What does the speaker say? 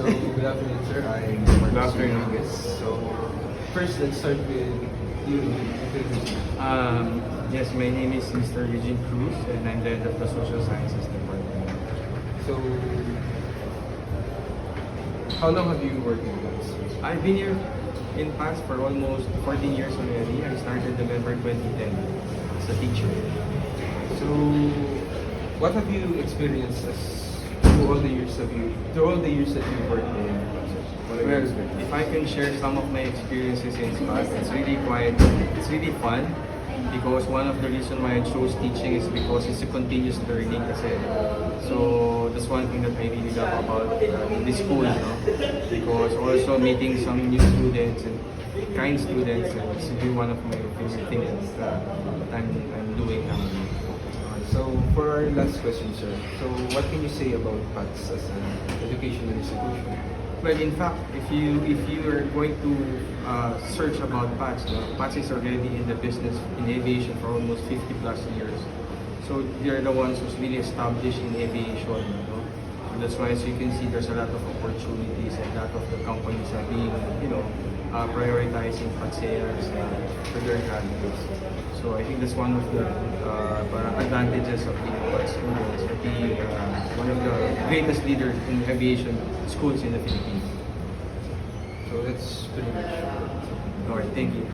So, good afternoon, sir. I'm Good afternoon. Rodriguez. So, first, let's start with you. Yes, my name is Mr. Eugene Cruz, and I'm the head of the Social Sciences Department. So, how long have you worked in this? I've been here in PAS for almost 14 years already. I started November 2010 as a teacher. So, what have you experienced through all the years that you worked in? What have you Well, experienced? if I can share some of my experiences in SPAS, it's really fun because one of the reasons why I chose teaching is because it's a continuous learning kasi. So that's one thing that I really love about this school, because also meeting some new students and kind students, and it's really one of my favorite things that I'm doing now. So, for our last question, sir. So, what can you say about PATS as an educational institution? Well, in fact, if you are going to search about PATS, PATS is already in the business in aviation for almost 50 plus years. So they're the ones who's really established in aviation. And that's why, as you can see, there's a lot of opportunities and a lot of the companies are being, prioritizing PATSers for their graduates. So I think that's one of the parang advantages of being PATS students, or being one of the greatest leaders in aviation schools in the Philippines. So, that's pretty much. Lord, thank you.